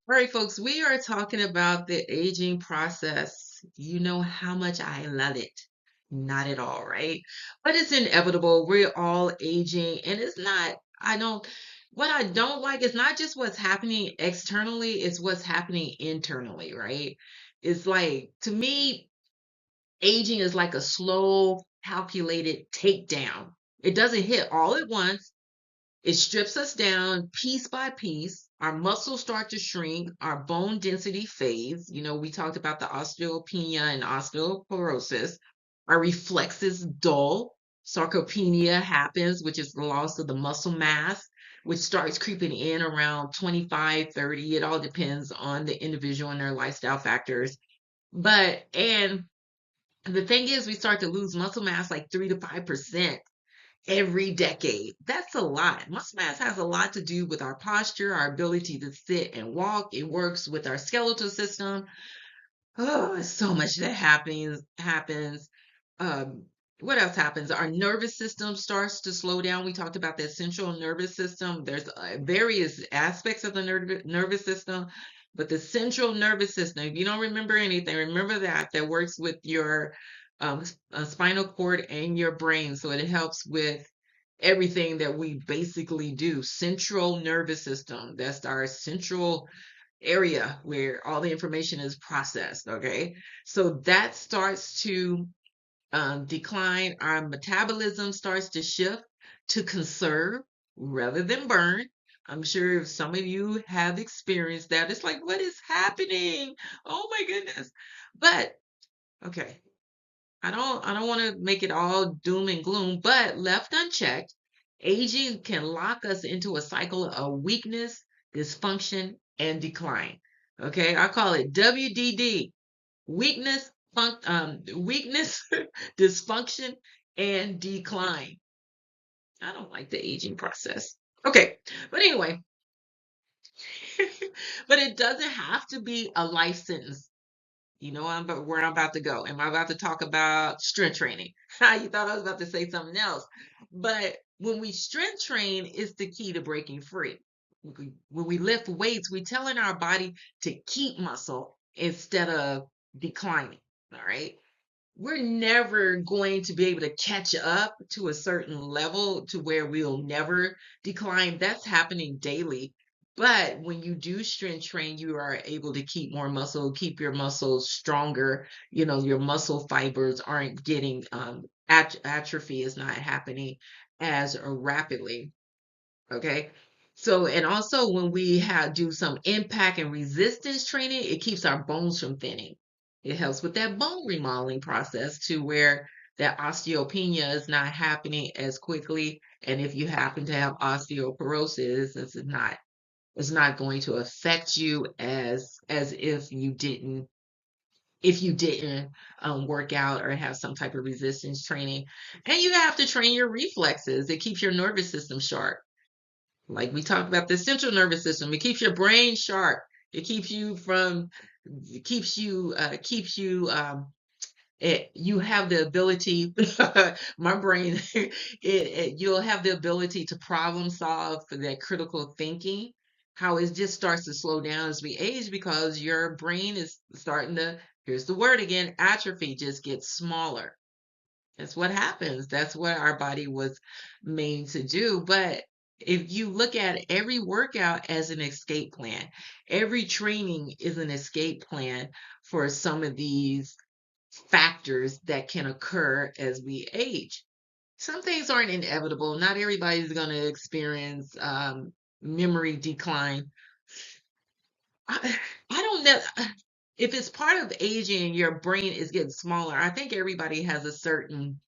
All right, folks, we are talking about the aging process. You know how much I love it. Not at all, right? But it's inevitable. We're all aging, and it's not, what I don't like is not just what's happening externally, it's what's happening internally, right? It's like, to me, aging is like a slow, calculated takedown. It doesn't hit all at once. It strips us down piece by piece. Our muscles start to shrink. Our bone density fades. We talked about the osteopenia and osteoporosis. Our reflexes dull. Sarcopenia happens, which is the loss of the muscle mass, which starts creeping in around 25, 30. It all depends on the individual and their lifestyle factors. And the thing is, we start to lose muscle mass like 3 to 5% every decade. That's a lot. Muscle mass has a lot to do with our posture, our ability to sit and walk. It works with our skeletal system. Oh, so much that happens. Um, what else happens? Our nervous system starts to slow down. We talked about the central nervous system. There's various aspects of the nervous system, but the central nervous system, if you don't remember anything, remember that works with your spinal cord and your brain. So it helps with everything that we basically do. Central nervous system, that's our central area where all the information is processed. Okay. So that starts to decline. Our metabolism starts to shift to conserve rather than burn. I'm sure some of you have experienced that. It's like, what is happening? Oh my goodness. But okay, I don't want to make it all doom and gloom, but left unchecked, aging can lock us into a cycle of weakness, dysfunction, and decline. Okay, I call it WDD, weakness, dysfunction, and decline. I don't like the aging process. Okay, but anyway, but it doesn't have to be a life sentence. Where I'm about to go. Am I about to talk about strength training? You thought I was about to say something else. But when we strength train, it's the key to breaking free. When we lift weights, we're telling our body to keep muscle instead of declining. All right. We're never going to be able to catch up to a certain level to where we'll never decline. That's happening daily. But when you do strength train, you are able to keep more muscle, keep your muscles stronger. Your muscle fibers aren't getting atrophy is not happening as rapidly. Okay. So, and also when we do some impact and resistance training, it keeps our bones from thinning. It helps with that bone remodeling process to where that osteopenia is not happening as quickly. And if you happen to have osteoporosis, it's not going to affect you as if you didn't work out or have some type of resistance training. And you have to train your reflexes. It keeps your nervous system sharp. Like we talked about the central nervous system, it keeps your brain sharp. It keeps you from, it keeps you, you have the ability, my brain, you'll have the ability to problem solve for that critical thinking. How it just starts to slow down as we age because your brain is starting to, here's the word again, atrophy, just gets smaller. That's what happens. That's what our body was made to do. But if you look at every workout as an escape plan, every training is an escape plan for some of these factors that can occur as we age. Some things aren't inevitable. Not everybody's going to experience memory decline. I, I don't know if it's part of aging, your brain is getting smaller. I think everybody has a certain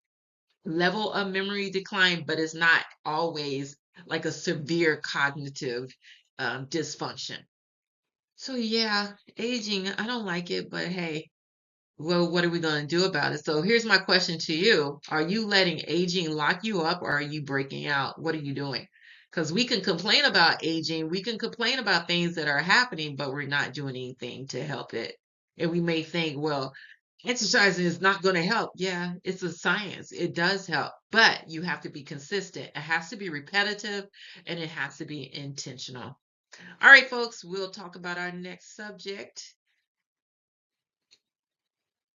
level of memory decline, but it's not always like a severe cognitive dysfunction. So yeah, aging, I don't like it, but hey, well, what are we going to do about it? So here's my question to you. Are you letting aging lock you up or are you breaking out? What are you doing? Because we can complain about aging, we can complain about things that are happening, but we're not doing anything to help it. And we may think, well, exercising is not going to help. Yeah, it's a science. It does help, but you have to be consistent. It has to be repetitive and it has to be intentional. All right, folks, we'll talk about our next subject